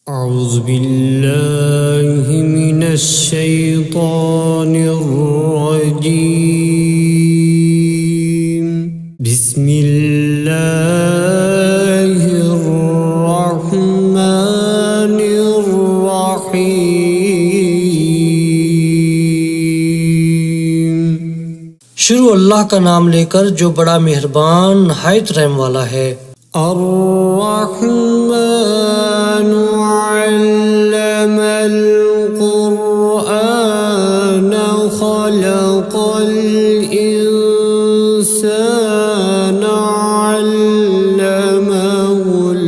अऊज़ु बिल्लाहि मिनश शैतानिर रजीम। बिस्मिल्लाहिर रहमानिर रहीम। शुरू अल्लाह का नाम लेकर जो बड़ा मेहरबान नहायत रहम वाला है। अर्रहमान अल्लमल कुरआन खलक़ल इंसान अल्लमहुल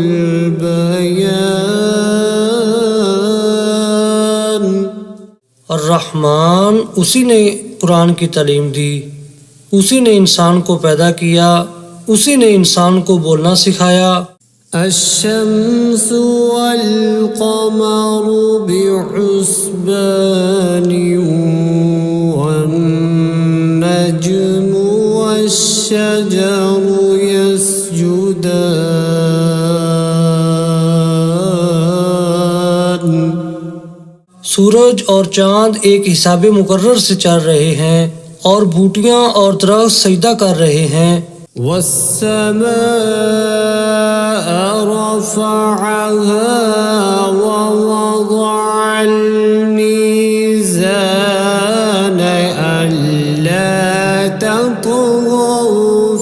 बयान। अर्रहमान उसी ने कुरान की तालीम दी, उसी ने इंसान को पैदा किया, उसी ने इंसान को बोलना सिखाया। अश्शम्सु वल क़मरु बिहुस्बानि वन नज्मु वश्शजरु यस्जुदान। सूरज और चाँद एक हिसाबे मुकर्रर से चल रहे हैं और बूटियां और दरख्त सजदा कर रहे हैं। वस्समाअ रफ़अहा ववضअल मीज़ान अल्ला ततग़ौ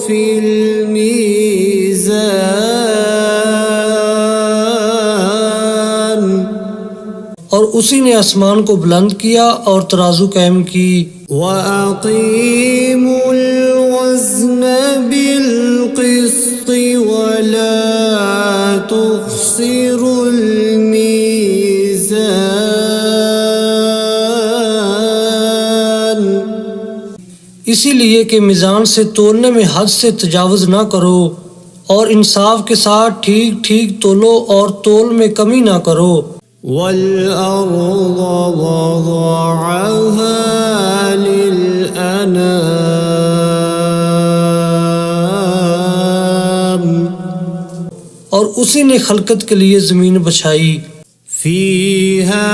फ़िल मीज़ान। और उसी ने आसमान को बुलंद किया और तराजू कायम की। वअक़ीमुल वज़्न बिल क़िस्ति वला तुख़्सिरुल मीज़ान। इसीलिए कि मीज़ान से तोलने में हद से तजावुज़ ना करो और इंसाफ के साथ ठीक ठीक तोलो और तोल में कमी ना करो। वल-अर्ज़ वज़अहा लिल-अनाम। और उसी ने खलकत के लिए ज़मीन बछाई। फ़ीहा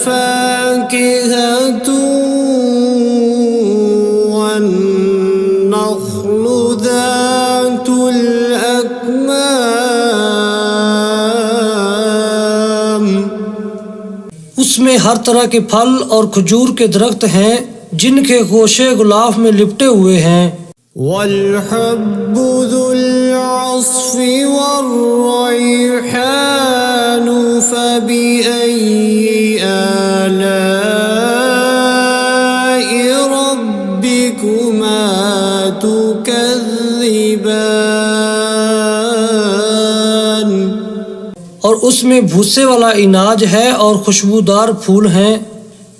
फ़ाकिहतु वन्नख़्लु ज़ातुल अकमाम। उसमें हर तरह के फल और खजूर के दरख्त हैं जिनके गोशे गुलाफ में लिपटे हुए हैं। वल-हब्बु ज़ुल-अस्फ़ि वर्रैहानु फ़बिअय्यि आलाइ रब्बिकुमा तुकज़्ज़िबान। और उसमें भूसे वाला इनाज है और खुशबूदार फूल हैं।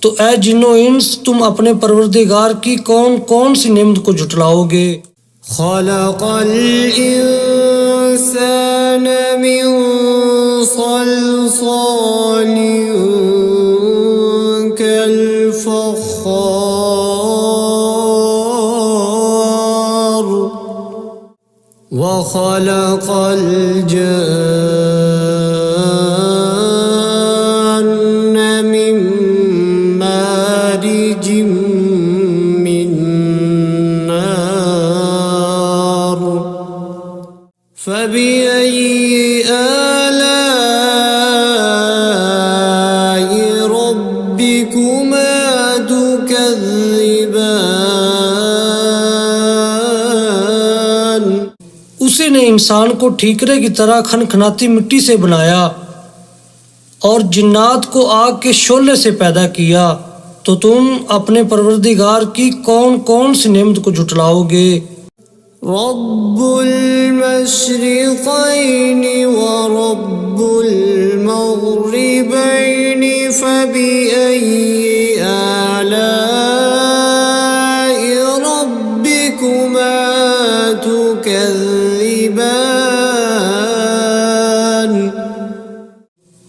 तो ऐ जिन्नो इंस तुम अपने परवरदिगार की कौन कौन सी नेमत को झुटलाओगे। खलक़ल इंसान मिन सल्सालिन कल फ़ख़्ख़ार व खलक़ल जन्न मिन मारिजिम मिन नार फ़बिअय्यि आलाइ रब्बिकुमा तुकज़्ज़िबान। उसी ने इंसान को ठीकरे की तरह खनखनाती मिट्टी से बनाया और जिन्नात को आग के शोले से पैदा किया। तो तुम अपने परवरदिगार की कौन कौन सी नेमत को झुटलाओगे। रब्बुल मशरिक़ैनि व रब्बुल मग़रिबैनि फ़बिअय्यि आलाइ रब्बिकुमा तुकज़्ज़िबान।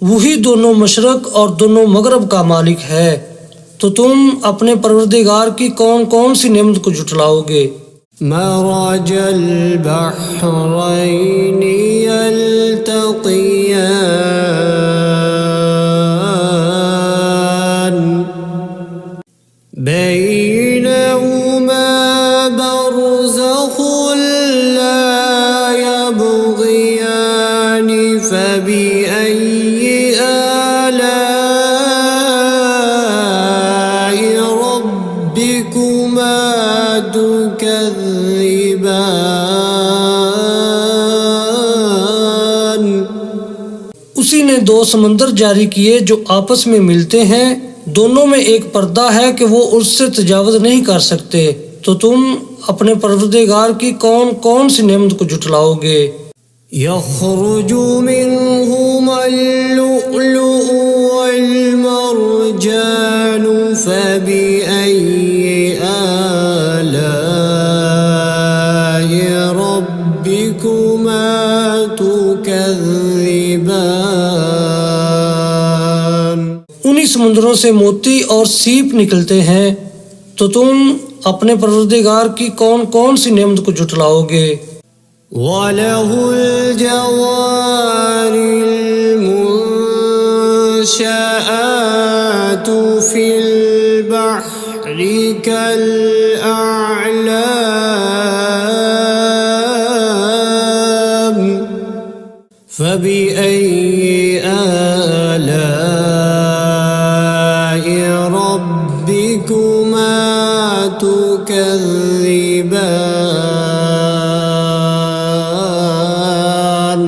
वही दोनों मशरक और दोनों मगरब का मालिक है। तो तुम अपने परवरदिगार की कौन कौन सी नेमत को झुटलाओगे। मरजल बहरैनि। البحرين يلتقيان تكذبان उसी ने दो समंदर जारी किए जो आपस में मिलते हैं, दोनों में एक पर्दा है कि वो उससे तजावुज नहीं कर सकते, तो तुम अपने परवरदिगार की कौन कौन सी नेमत को जुटलाओगे। يخرج منهما اللؤلؤ والمرجان فبأي آلاء ربكما تكذبان उन्हीं समुद्रों से मोती और सीप निकलते हैं, तो तुम अपने परवरदिगार की कौन कौन सी नेमत को जुटलाओगे। وله الجوار المنشآت في البحر كالأعلام فبأي آلاء ربكما تكذبان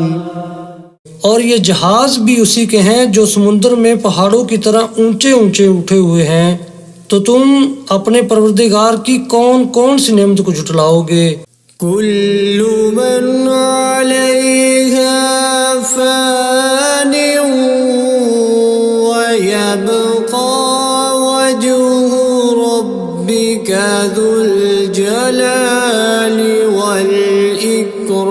और ये जहाज भी उसी के हैं जो समुद्र में पहाड़ों की तरह ऊंचे ऊंचे उठे हुए हैं, तो तुम अपने परवरदिगार की कौन कौन सी नेमत को जुटलाओगे। كل من عليها فان ويبقى وجه ربك ذو الجلال والإكرام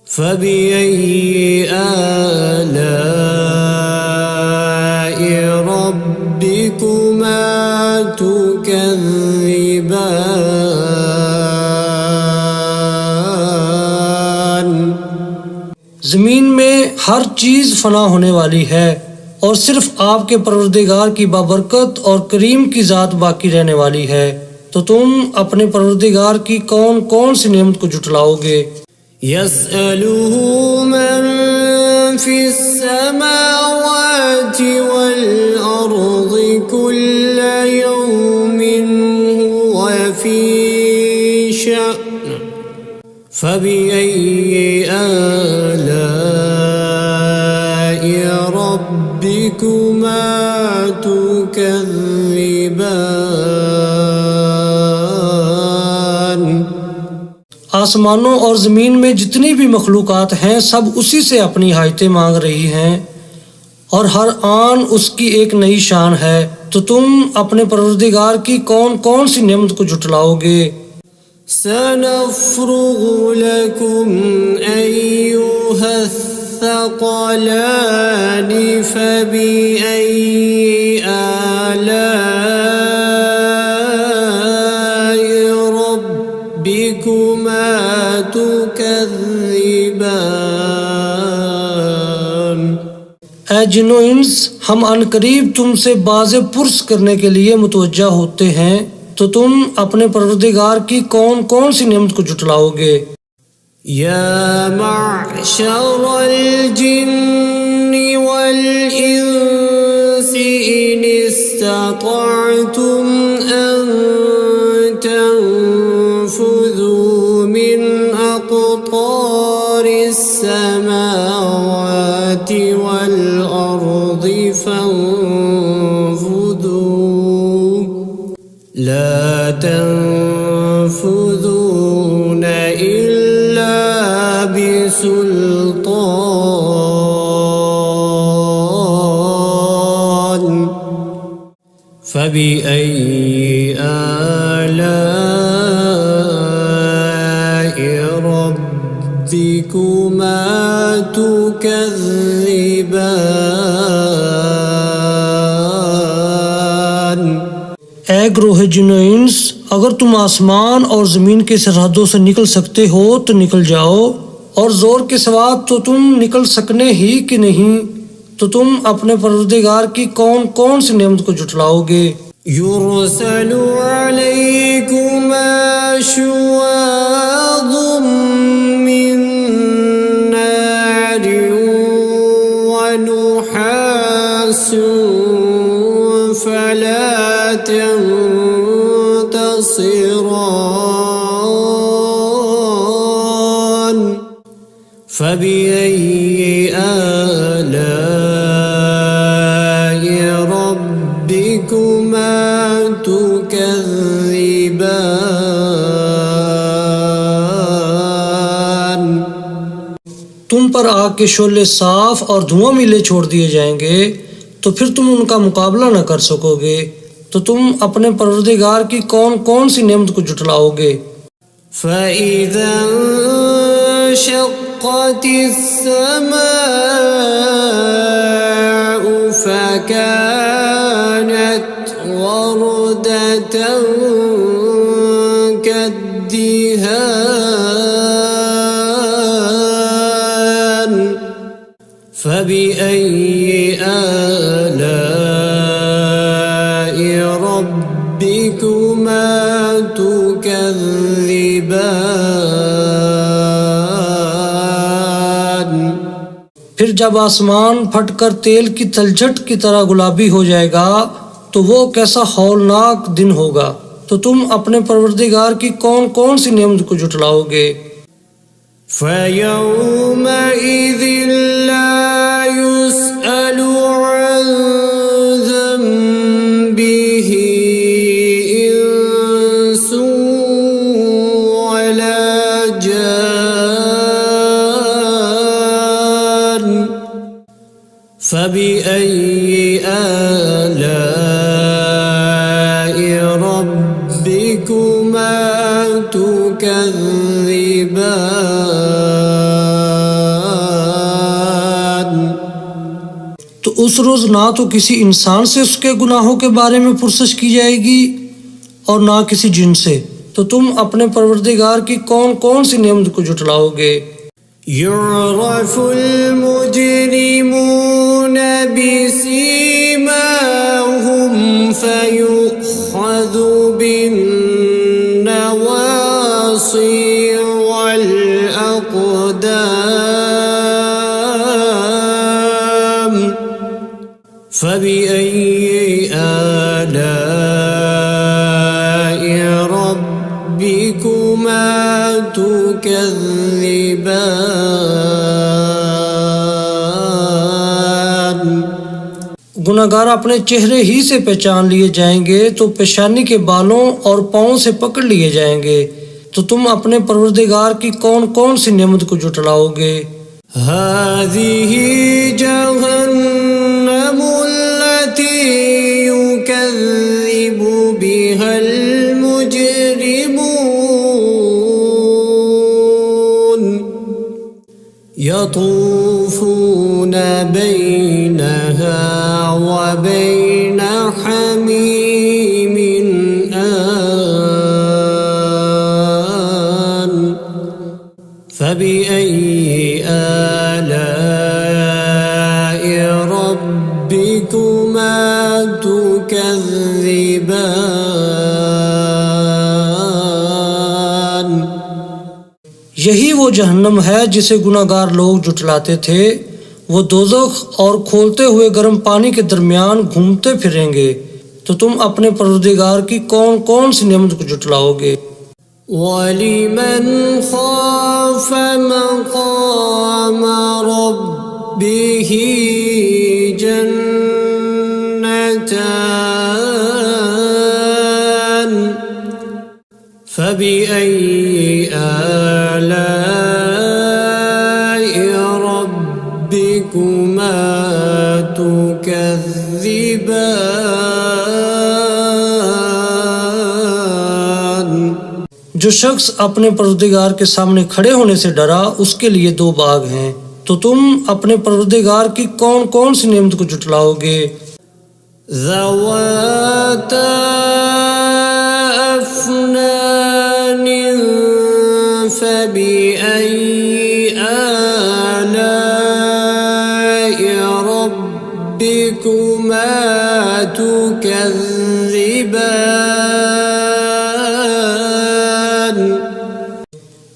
فبأي آلاء ربكما تكذبان जमीन में हर चीज फना होने वाली है और सिर्फ आपके परवरदिगार की बाबरकत और करीम की जात बाकी रहने वाली है, तो तुम अपने परवरदिगार की कौन कौन सी नेमत को जुटलाओगे। يسأله من في السماوات والأرض كل يوم هو في شأن فبأي آلاء ربكما تكذبان आसमानों और ज़मीन में जितनी भी मखलूक़ात हैं सब उसी से अपनी हाजतें मांग रही हैं और हर आन उसकी एक नई शान है, तो तुम अपने परवरदिगार की कौन कौन सी नेमत को जुटलाओगे। سنفرغ لكم أيها الثقلان فبأي آلاء ربكما تكذبان ऐ जिन्नो इंस, हम अनकरीब तुमसे बाज़े पुरस करने के लिए मुतवज्जा होते हैं, तो तुम अपने परवरदिगार की कौन कौन सी नेमत को जुटलाओगे। يا معشر الجن والإنس إن استطعتم أن تنفذوا من أقطار السماوات والأرض فانفذوا لا تنفذون إلا بسلطان فبأي آلاء ربكما تكذبان ऐ ग्रोह जिन्नो इंस, अगर तुम आसमान और ज़मीन के सरहदों से निकल सकते हो तो निकल जाओ, और ज़ोर के सिवा तो तुम निकल सकने ही कि नहीं, तो तुम अपने परवरदिगार की कौन कौन सी नेमत को जुटलाओगे। يرسل عليكما شواظ من نار ونحاس فلا تبصران فبأي آلاء ربكما تكذبان तुम पर आग के शोले साफ और धुआं मिले छोड़ दिए जाएंगे तो फिर तुम उनका मुकाबला न कर सकोगे, तो तुम अपने परवरदिगार की कौन कौन सी नेमत को जुटलाओगे। فإذا انشقت السماء فكانت وردة كالدهان فبأي آلاء ربكما تكذبان फिर जब आसमान फटकर तेल की तलछट की तरह गुलाबी हो जाएगा तो वो कैसा हौलनाक दिन होगा, तो तुम अपने परवरदिगार की कौन कौन सी नेमत को जुटलाओगे। فيومئذ لا يسأل عن ذنبه إنس ولا جان فبأي آلاء ربكما تكذبان तो उस रोज ना तो किसी इंसान से उसके गुनाहों के बारे में पुरसश की जाएगी और ना किसी जिन से, तो तुम अपने परवरदिगार की कौन कौन सी नेमत को जुटलाओगे। يعرف المجرمون بسيماهم فيؤخذ بالنواصي والأقدام فبأي آلاء ربكما تكذبان गुनाहगार अपने चेहरे ही से पहचान लिए जाएंगे तो पेशानी के बालों और पाँव से पकड़ लिए जाएंगे, तो तुम अपने परवरदिगार की कौन कौन सी नेमत को जुटलाओगे। هذه جهنم التي يكذب بها المجرمون يطوفون بينها وبين حميم آن فبأي آلاء ربكما تكذبان यही वो जहन्नम है जिसे गुनाहगार लोग जुटलाते थे, वो दोज़ख और खोलते हुए गर्म पानी के दरमियान घूमते फिरेंगे, तो तुम अपने परवरदिगार की कौन कौन सी नेमत को जुटलाओगे। ولمن خاف مقام ربه جنتان فبأي آلاء ربكما تكذبان जो शख्स अपने परवरदिगार के सामने खड़े होने से डरा उसके लिए दो बाग हैं, तो तुम अपने परवरदिगार की कौन कौन सी नेमत को जुटलाओगे। ذواتا أفنان فبأي آلاء ربكما تكذبان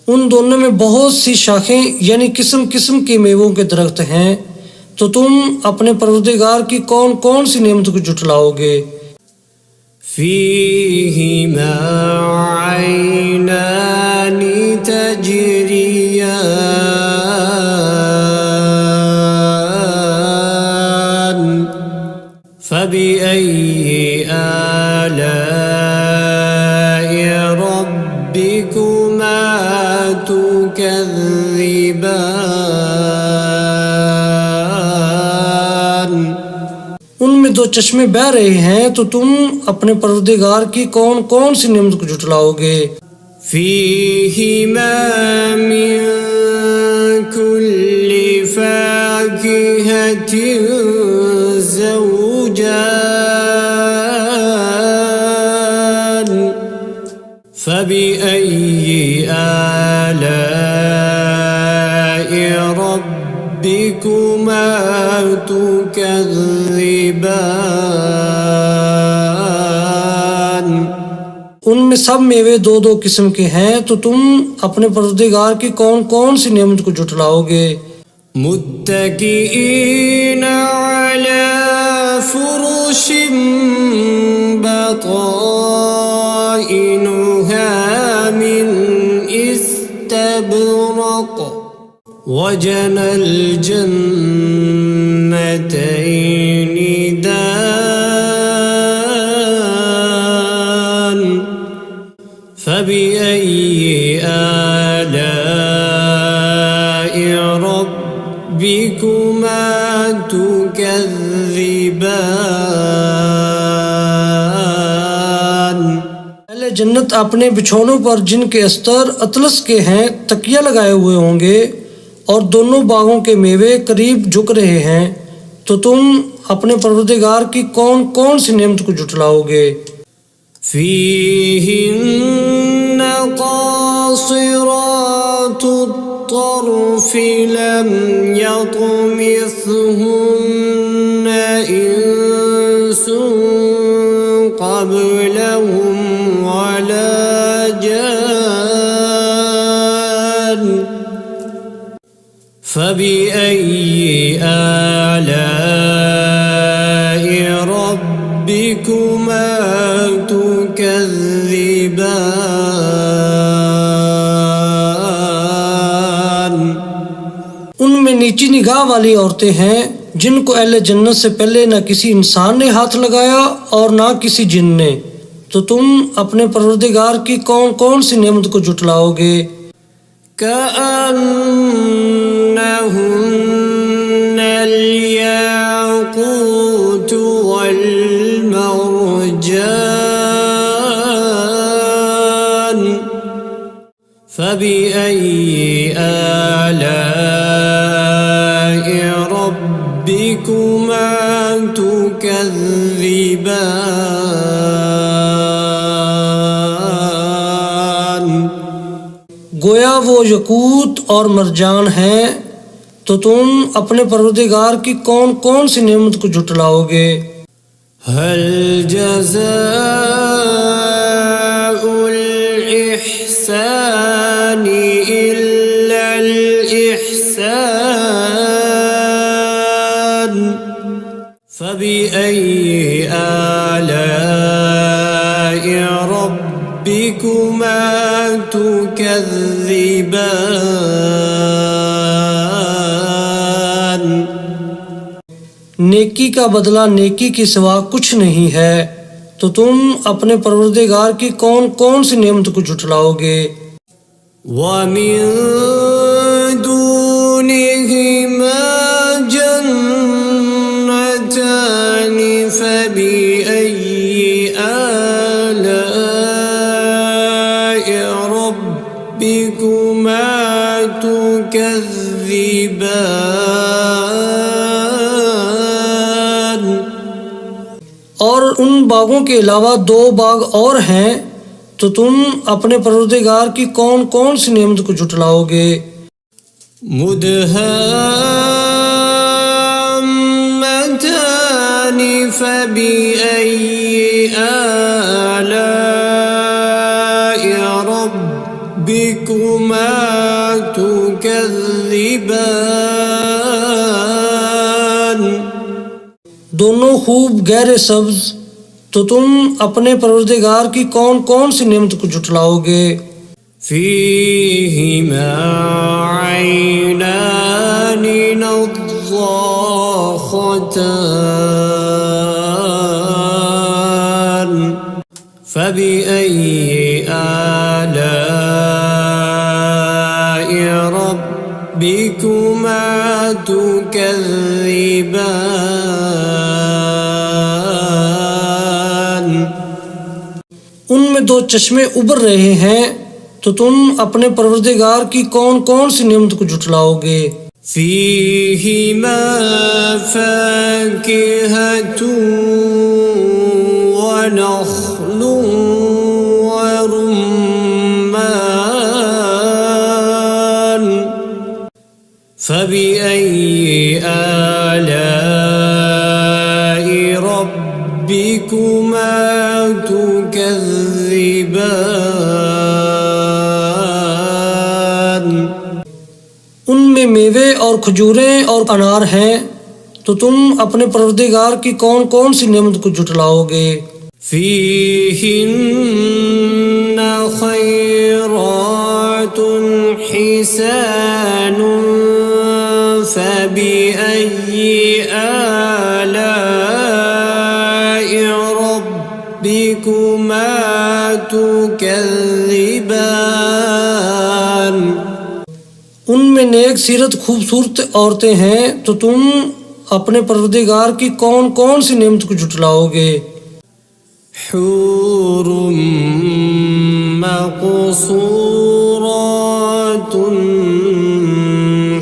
उन दोनों में बहुत सी शाखें यानी किस्म किस्म के मेवों के दरख्त हैं, तो तुम अपने परवरदिगार की कौन कौन सी नेमत को जुटलाओगे। فيهما عينان تجريان فبأي آلاء ربكما تكذبان उनमें दो चश्मे बह रहे हैं, तो तुम अपने परवरदिगार की कौन कौन सी नेमत को झुटलाओगे। فيهما من كل فاكهة زوجان فبأي آلاء ربكما تكذبان उनमें सब मेवे दो दो किस्म के हैं, तो तुम अपने परवरदिगार की कौन कौन सी नेमत को झुटलाओगे। मुत्तकीईन अला फुरुशिन बताइनुहा मिन इस्तबरक वजनल जन्नतैनि दान फबिअय्यि आलाइ रब्बिकुमा तुकज़्ज़िबान पहले जन्नत अपने बिछौनों पर जिनके अस्तर अतलस के हैं तकिया लगाए हुए होंगे और दोनों बागों के मेवे करीब झुक रहे हैं, तो तुम अपने परवरदिगार की कौन कौन सी नेमत को झुटलाओगे। فيهن قاصرات الطرف لم يطمثهن إنس قبلهم ولا جان فبأي آلاء ربكما تكذبان उनमें नीची निगाह वाली औरतें हैं जिनको अहले जन्नत से पहले न किसी इंसान ने हाथ लगाया और ना किसी जिन ने, तो तुम अपने परवरदिगार की कौन कौन सी नेमत को झुटलाओगे। كأنهن الياقوت والمرجان فبأي آلاء ربكما تكذبان गोया वो यकूत और मरजान हैं, तो तुम अपने परवरदिगार की कौन कौन सी नेमत को झुटलाओगे। هل جزاء الإحسان إلا الإحسان فبأي آلاء ربكما تكذبان नेकी का बदला नेकी के सिवा कुछ नहीं है, तो तुम अपने परवरदिगार की कौन कौन सी नेमत को झुटलाओगे। ومن دونهما جنتان فبأي آلاء ربكما تكذبان और उन बागों के अलावा दो बाग और हैं, तो तुम अपने परवरदिगार की कौन कौन सी नेमत को झुटलाओगे। मुदहाम्मतान फबिअय्यि आलाइ रब्बिकुमा तुकज़्ज़िबान दोनों खूब गहरे सब्ज तो तुम अपने परवरदिगार की कौन कौन सी नेमत को जुटलाओगे। فيهما عينان نضاختان فبأي آلاء ربكما تكذبان। उनमें दो चश्मे उबर रहे हैं, तो तुम अपने परवरदिगार की कौन कौन सी नेमत को जुटलाओगे। فيهما فاكهة ونخل ورمان فبأي آلاء ربكما تكذبان। उनमें मेवे और खजूरें और अनार हैं, तो तुम अपने परवरदिगार की कौन कौन सी नेमत को जुटलाओगे। فيهن خيرات حسان فبأي آلاء ربكما تكذبان। उनमें नेक सीरत खूबसूरत औरतें हैं, तो तुम अपने परवरदिगार की कौन कौन सी नेमत को जुटलाओगे। حور مقصورات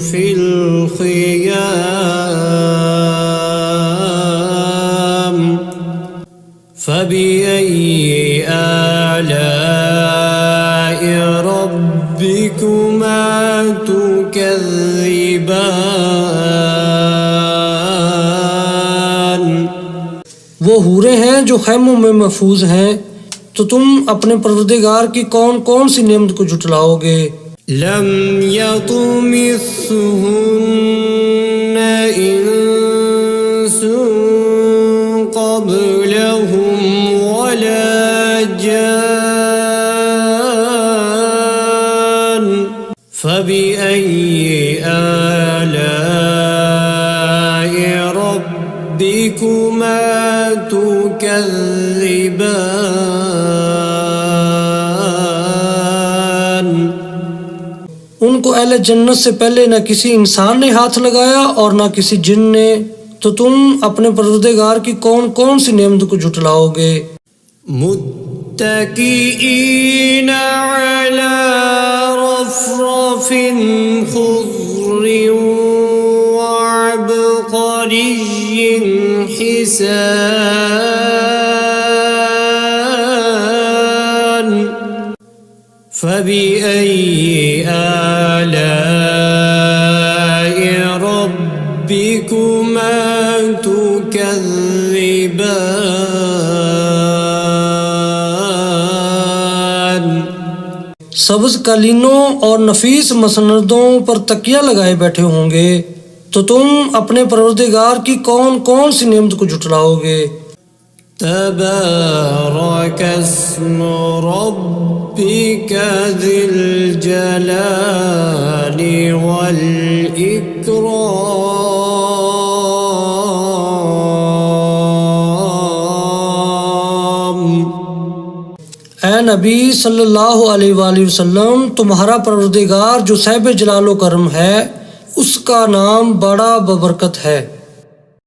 في الخيام فبأي آلاء ربكما تكذبان। वो हूरें हैं जो खैमों में महफूज हैं, तो तुम अपने परवरदिगार की कौन कौन सी नेमत को जुटलाओगे। لم يطمثهن إنس قبلهم ولا جان فبأي آلاء ربكما تكذبان। उनको अहले जन्नत से पहले न किसी इंसान ने हाथ लगाया और न किसी जिन ने, तो तुम अपने परवरदिगार की कौन कौन सी नेमत को जुटलाओगे। मुत्तकीईन अला रफ़रफ़िन ख़ुज़्र वअबक़रिय्यिन हिसान فبأي آلاء ربكما تكذبان। सब्ज कालीनों और नफीस मसनदों पर तकिया लगाए बैठे होंगे, तो तुम अपने परवरदिगार की कौन कौन सी नेमत को जुटलाओगे। تبارك اسم ربك ذي الجلال والإكرام। ऐ नबी सल्लल्लाहु अलैहि वसल्लम, तुम्हारा परवरदिगार जो साहिब जलालो करम है, उसका नाम बड़ा बबरकत है।